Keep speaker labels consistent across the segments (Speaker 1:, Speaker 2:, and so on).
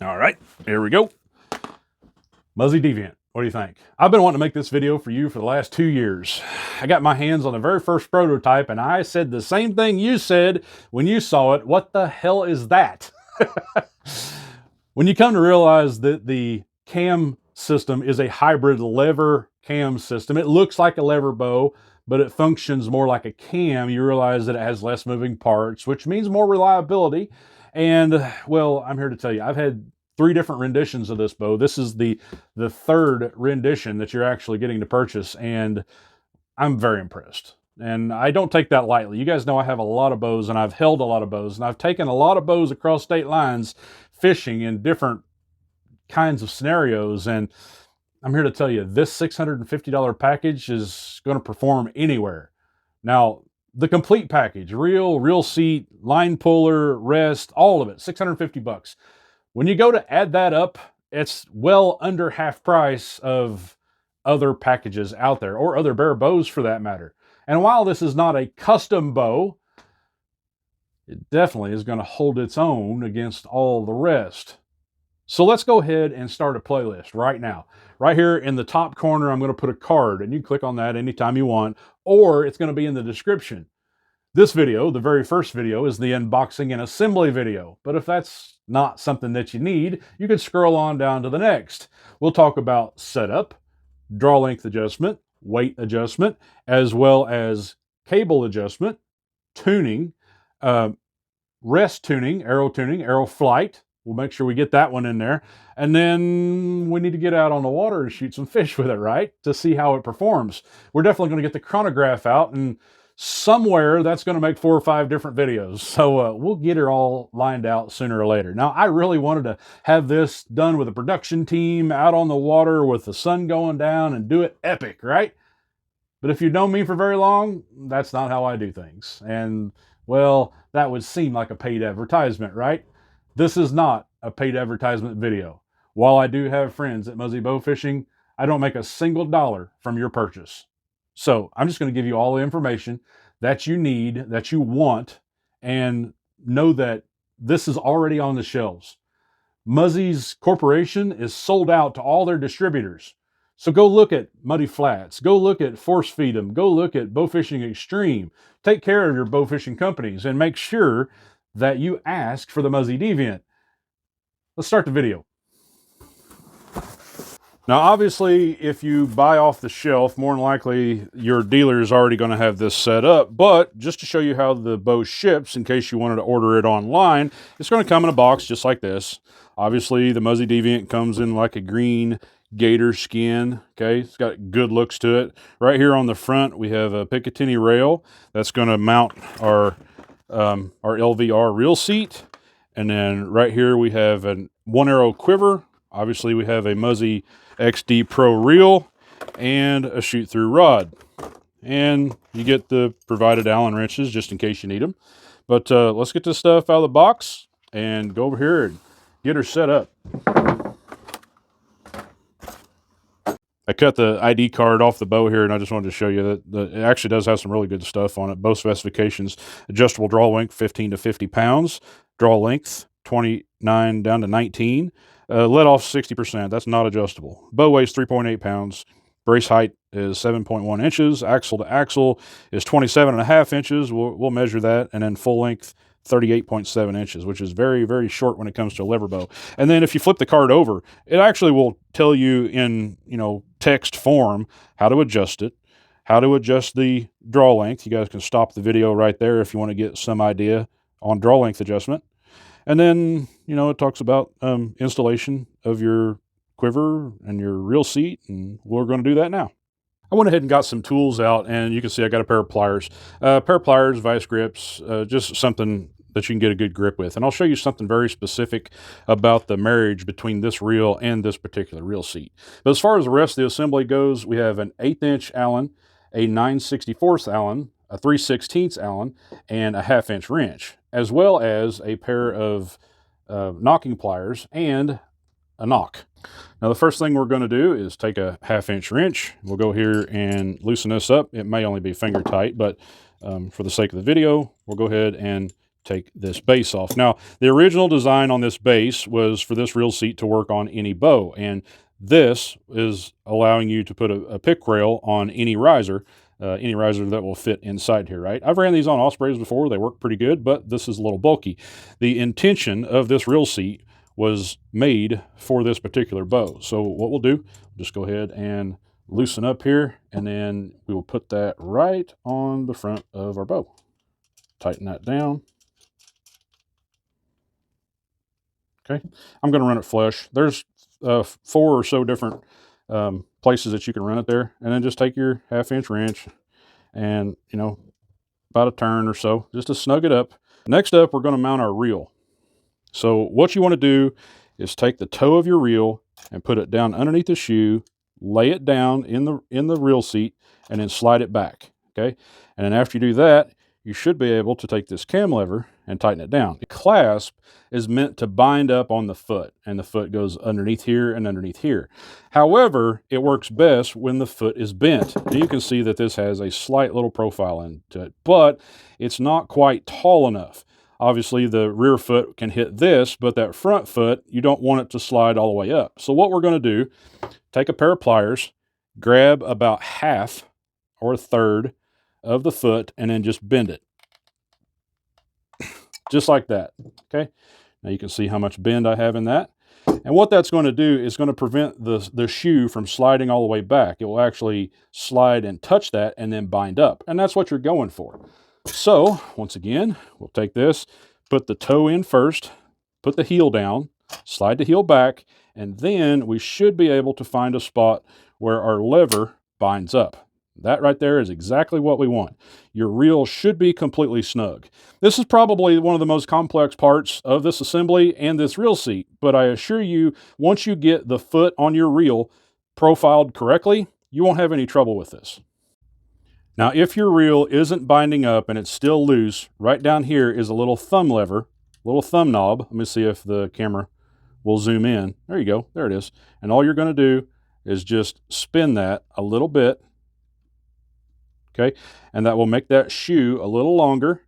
Speaker 1: All right, here we go. Muzzy DEVIANT. What do you think? I've been wanting to make this video for you for the last 2 years. I got my hands on the very first prototype and I said the same thing you said when you saw it. What the hell is that? When you come to realize that the cam system is a hybrid lever cam system, it looks like a lever bow, but it functions more like a cam. You realize that it has less moving parts, which means more reliability. And well, I'm here to tell you, I've had 3 different renditions of this bow. This is the third rendition that you're actually getting to purchase, and I'm very impressed. And I don't take that lightly. You guys know I have a lot of bows, and I've held a lot of bows, and I've taken a lot of bows across state lines fishing in different kinds of scenarios. And I'm here to tell you, this $650 package is going to perform anywhere. Now, the complete package, reel seat, line puller, rest, all of it, 650 bucks. When you go to add that up, it's well under half price of other packages out there, or other bare bows for that matter. And while this is not a custom bow, it definitely is going to hold its own against all the rest. So let's go ahead and start a playlist right now. Right here in the top corner, I'm going to put a card, and you can click on that anytime you want, or it's going to be in the description. This video, the very first video, is the unboxing and assembly video. But if that's not something that you need, you can scroll on down to the next. We'll talk about setup, draw length adjustment, weight adjustment, as well as cable adjustment, tuning, rest tuning, arrow flight. We'll make sure we get that one in there. And then we need to get out on the water and shoot some fish with it, right? To see how it performs. We're definitely going to get the chronograph out, and somewhere that's going to make 4 or 5 different videos. So we'll get it all lined out sooner or later. Now, I really wanted to have this done with a production team out on the water with the sun going down and do it epic, right? But if you've known me for very long, that's not how I do things. And well, that would seem like a paid advertisement, right? This is not a paid advertisement video. While I do have friends at Muzzy Bow Fishing, I don't make a single dollar from your purchase. So I'm just going to give you all the information that you need, that you want, and know that this is already on the shelves. Muzzy's corporation is sold out to all their distributors. So go look at Muddy Flats, go look at Force Feed 'em, go look at Bow Fishing Extreme. Take care of your bow fishing companies and make sure that you ask for the Muzzy DEVIANT. Let's start the video. Now, obviously, if you buy off the shelf, more than likely your dealer is already going to have this set up. But just to show you how the bow ships, in case you wanted to order it online, it's going to come in a box just like this. Obviously, the Muzzy DEVIANT comes in like a green gator skin. Okay, it's got good looks to it. Right here on the front, we have a Picatinny rail that's going to mount our LVR reel seat. And then right here we have a 1-arrow quiver. Obviously, we have a Muzzy XD Pro reel and a shoot-through rod. And you get the provided Allen wrenches just in case you need them. But let's get this stuff out of the box and go over here and get her set up. I cut the ID card off the bow here, and I just wanted to show you that it actually does have some really good stuff on it. Both specifications: adjustable draw length, 15 to 50 pounds. Draw length, 29 down to 19. Let off 60%. That's not adjustable. Bow weighs 3.8 pounds. Brace height is 7.1 inches. Axle to axle is 27.5 inches. We'll measure that. And then full length, 38.7 inches, which is very, very short when it comes to a lever bow. And then if you flip the card over, it actually will tell you in, text form how to adjust it, how to adjust the draw length. You guys can stop the video right there if you want to get some idea on draw length adjustment. And then, it talks about installation of your quiver and your reel seat, and we're going to do that now. I went ahead and got some tools out, and you can see I got a pair of pliers. Vice grips, just something that you can get a good grip with. And I'll show you something very specific about the marriage between this reel and this particular reel seat. But as far as the rest of the assembly goes, we have an 1/8" Allen, a 9/64 Allen, a 3/16 Allen, and a 1/2 inch wrench, as well as a pair of nocking pliers and a nock. Now, the first thing we're going to do is take a 1/2 inch wrench. We'll go here and loosen this up. It may only be finger tight, but for the sake of the video, we'll go ahead and take this base off. Now, the original design on this base was for this reel seat to work on any bow, and this is allowing you to put a pick rail on any riser that will fit inside here, right? I've ran these on Ospreys before. They work pretty good, but this is a little bulky. The intention of this reel seat was made for this particular bow. So what we'll do, just go ahead and loosen up here, and then we will put that right on the front of our bow. Tighten that down. Okay, I'm going to run it flush. There's 4 or so different places that you can run it there, and then just take your 1/2-inch wrench and, you know, about a turn or so, just to snug it up. Next up, we're going to mount our reel. So what you want to do is take the toe of your reel and put it down underneath the shoe, lay it down in the reel seat, and then slide it back. Okay, and then after you do that, you should be able to take this cam lever and tighten it down. The clasp is meant to bind up on the foot, and the foot goes underneath here and underneath here. However, it works best when the foot is bent. And you can see that this has a slight little profile into it, but it's not quite tall enough. Obviously, the rear foot can hit this, but that front foot, you don't want it to slide all the way up. So what we're going to do, take a pair of pliers, grab about 1/2 or 1/3 of the foot, and then just bend it. Just like that, okay? Now you can see how much bend I have in that. And what that's going to do is going to prevent the shoe from sliding all the way back. It will actually slide and touch that and then bind up. And that's what you're going for. So, once again, we'll take this, put the toe in first, put the heel down, slide the heel back, and then we should be able to find a spot where our lever binds up. That right there is exactly what we want. Your reel should be completely snug. This is probably one of the most complex parts of this assembly and this reel seat, but I assure you, once you get the foot on your reel profiled correctly, you won't have any trouble with this. Now, if your reel isn't binding up and it's still loose, right down here is a little thumb lever, little thumb knob. Let me see if the camera will zoom in. There you go. There it is. And all you're going to do is just spin that a little bit. Okay. And that will make that shoe a little longer.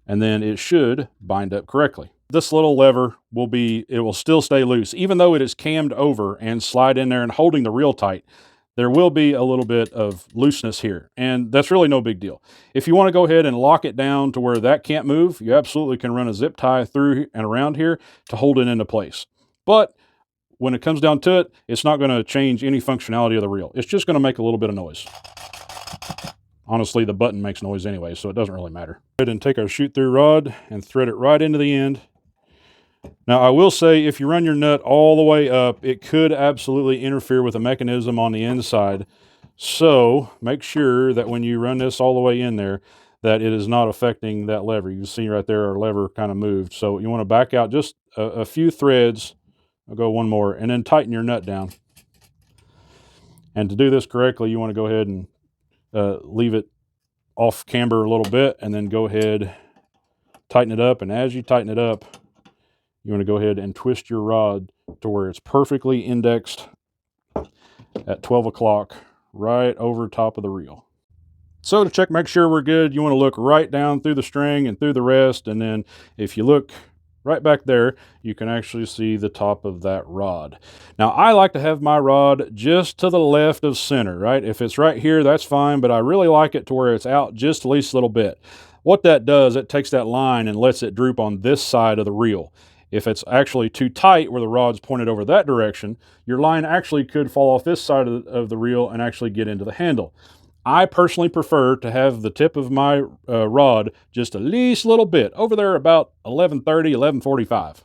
Speaker 1: And then it should bind up correctly. This little lever will still stay loose. Even though it is cammed over and slide in there and holding the reel tight, there will be a little bit of looseness here, and that's really no big deal. If you want to go ahead and lock it down to where that can't move, you absolutely can run a zip tie through and around here to hold it into place. But when it comes down to it, it's not going to change any functionality of the reel. It's just going to make a little bit of noise. Honestly, the button makes noise anyway, so it doesn't really matter. Go ahead and take our shoot-through rod and thread it right into the end. Now, I will say, if you run your nut all the way up, it could absolutely interfere with the mechanism on the inside. So make sure that when you run this all the way in there, that it is not affecting that lever. You can see right there, our lever kind of moved. So you want to back out just a few threads. I'll go one more, and then tighten your nut down. And to do this correctly, you want to go ahead and leave it off camber a little bit, and then go ahead, tighten it up. And as you tighten it up, you want to go ahead and twist your rod to where it's perfectly indexed at 12 o'clock, right over top of the reel. So to make sure we're good, you want to look right down through the string and through the rest. And then if you look right back there, you can actually see the top of that rod. Now, I like to have my rod just to the left of center, right? If it's right here, that's fine, but I really like it to where it's out just at least a little bit. What that does, it takes that line and lets it droop on this side of the reel. If it's actually too tight where the rod's pointed over that direction, your line actually could fall off this side of the reel and actually get into the handle. I personally prefer to have the tip of my rod just at least a little bit, over there about 11:30, 11:45.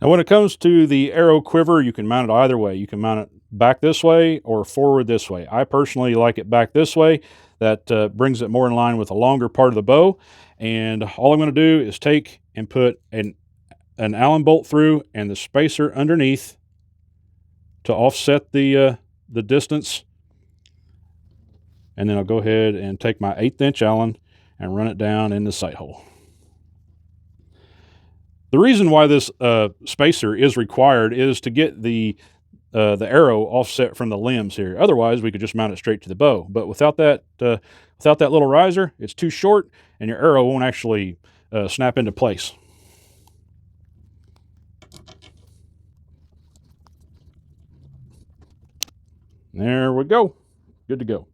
Speaker 1: Now, when it comes to the arrow quiver, you can mount it either way. You can mount it back this way or forward this way. I personally like it back this way. That brings it more in line with the longer part of the bow. And all I'm going to do is take and put an Allen bolt through and the spacer underneath to offset the distance. And then I'll go ahead and take my 1/8" Allen and run it down in the sight hole. The reason why this spacer is required is to get the the arrow offset from the limbs here. Otherwise, we could just mount it straight to the bow. But without that little riser, it's too short, and your arrow won't actually snap into place. There we go. Good to go.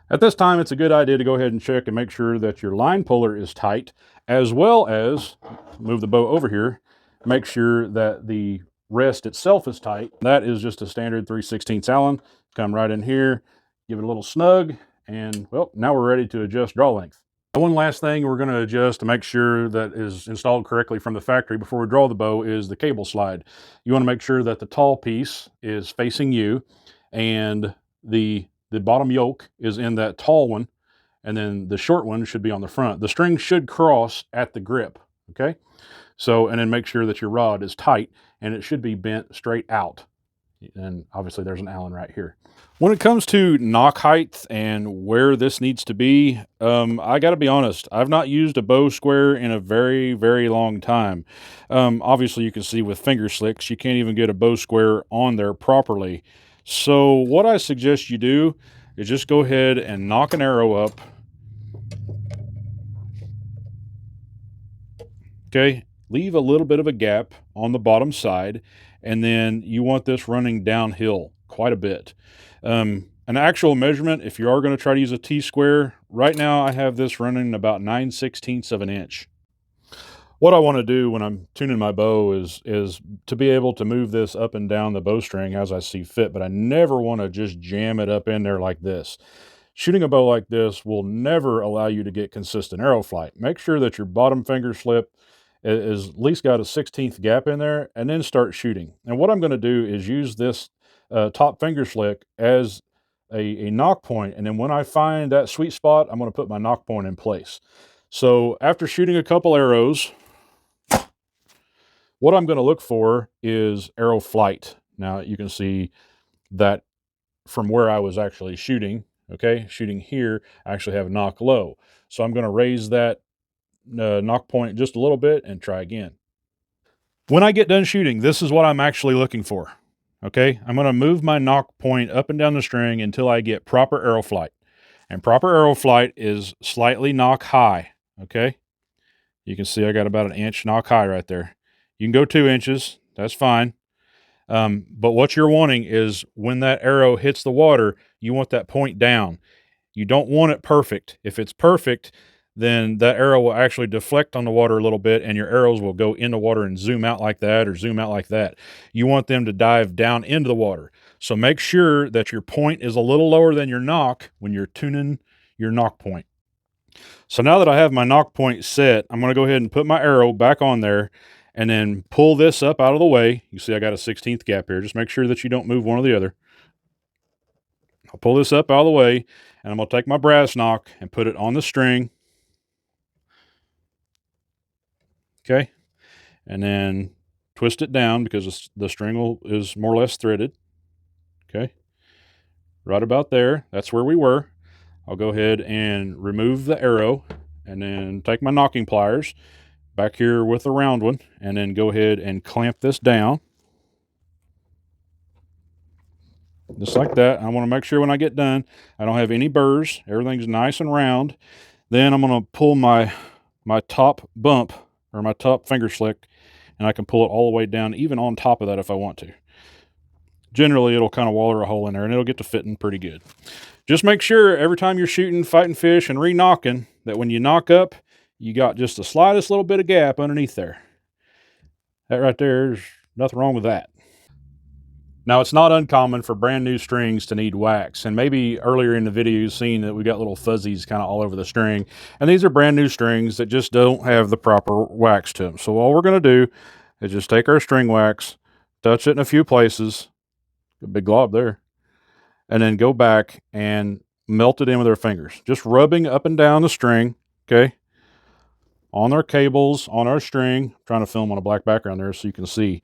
Speaker 1: At this time, it's a good idea to go ahead and check and make sure that your line puller is tight, as well as move the bow over here, make sure that the rest itself is tight. That is just a standard 3/16 Allen. Come right in here, give it a little snug, and well, now we're ready to adjust draw length. One last thing we're going to adjust to make sure that is installed correctly from the factory before we draw the bow is the cable slide. You want to make sure that the tall piece is facing you, and the bottom yoke is in that tall one, and then the short one should be on the front. The string should cross at the grip, okay? So, and then make sure that your rod is tight, and it should be bent straight out. And obviously there's an Allen right here. When it comes to nock height and where this needs to be, I got to be honest, I've not used a bow square in a very, very long time. Obviously, you can see with finger slicks, you can't even get a bow square on there properly. So what I suggest you do is just go ahead and nock an arrow up. Okay, leave a little bit of a gap on the bottom side, and then you want this running downhill quite a bit. An actual measurement, if you are going to try to use a T-square, right now I have this running about 9/16 of an inch. What I want to do when I'm tuning my bow is to be able to move this up and down the bowstring as I see fit, but I never want to just jam it up in there like this. Shooting a bow like this will never allow you to get consistent arrow flight. Make sure that your bottom finger slip is at least got a 1/16 gap in there, and then start shooting. And what I'm going to do is use this top finger slick as a nock point, and then when I find that sweet spot, I'm going to put my nock point in place. So after shooting a couple arrows, what I'm going to look for is arrow flight. Now you can see that from where I was actually shooting, okay, shooting here, I actually have nock low. So I'm going to raise that nock point just a little bit and try again. When I get done shooting, this is what I'm actually looking for. Okay, I'm going to move my nock point up and down the string until I get proper arrow flight. And proper arrow flight is slightly nock high. Okay, you can see I got about an inch nock high right there. You can go 2 inches, that's fine. But what you're wanting is when that arrow hits the water, you want that point down. You don't want it perfect. If it's perfect, then that arrow will actually deflect on the water a little bit, and your arrows will go in the water and zoom out like that or zoom out like that. You want them to dive down into the water. So make sure that your point is a little lower than your nock when you're tuning your nock point. So now that I have my nock point set, I'm going to go ahead and put my arrow back on there and then pull this up out of the way. You see I got a 1/16 gap here. Just make sure that you don't move one or the other. I'll pull this up out of the way, and I'm going to take my brass nock and put it on the string. Okay. And then twist it down because the string is more or less threaded. Okay. Right about there. That's where we were. I'll go ahead and remove the arrow and then take my nocking pliers back here with the round one and then go ahead and clamp this down. Just like that. I want to make sure when I get done, I don't have any burrs. Everything's nice and round. Then I'm going to pull my top bump or my top finger slick, and I can pull it all the way down, even on top of that if I want to. Generally, it'll kind of waller a hole in there, and it'll get to fitting pretty good. Just make sure every time you're shooting, fighting fish, and re-nocking, that when you nock up, you got just the slightest little bit of gap underneath there. That right there, there's nothing wrong with that. Now, it's not uncommon for brand new strings to need wax, and maybe earlier in the video you've seen that we got little fuzzies kind of all over the string, and these are brand new strings that just don't have the proper wax to them. So all we're going to do is just take our string wax, touch it in a few places, a big glob there, and then go back and melt it in with our fingers, just rubbing up and down the string, okay, on our cables, on our string. I'm trying to film on a black background there so you can see.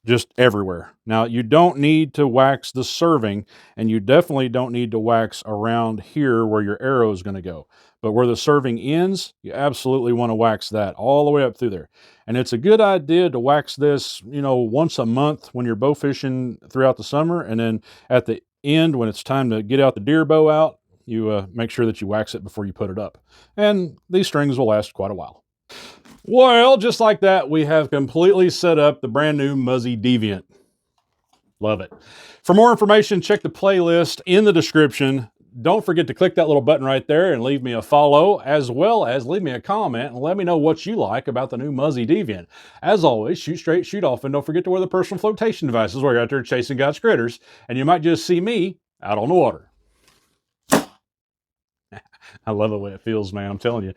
Speaker 1: just everywhere. Now, you don't need to wax the serving, and you definitely don't need to wax around here where your arrow is going to go. But where the serving ends, you absolutely want to wax that all the way up through there. And it's a good idea to wax this, once a month when you're bow fishing throughout the summer. And then at the end, when it's time to get out the deer bow out, you make sure that you wax it before you put it up. And these strings will last quite a while. Well, just like that, we have completely set up the brand new Muzzy Deviant. Love it. For more information, check the playlist in the description. Don't forget to click that little button right there and leave me a follow, as well as leave me a comment and let me know what you like about the new Muzzy Deviant. As always, shoot straight, shoot off, and don't forget to wear the personal flotation devices while you're out there chasing God's critters, and you might just see me out on the water. I love the way it feels, man. I'm telling you.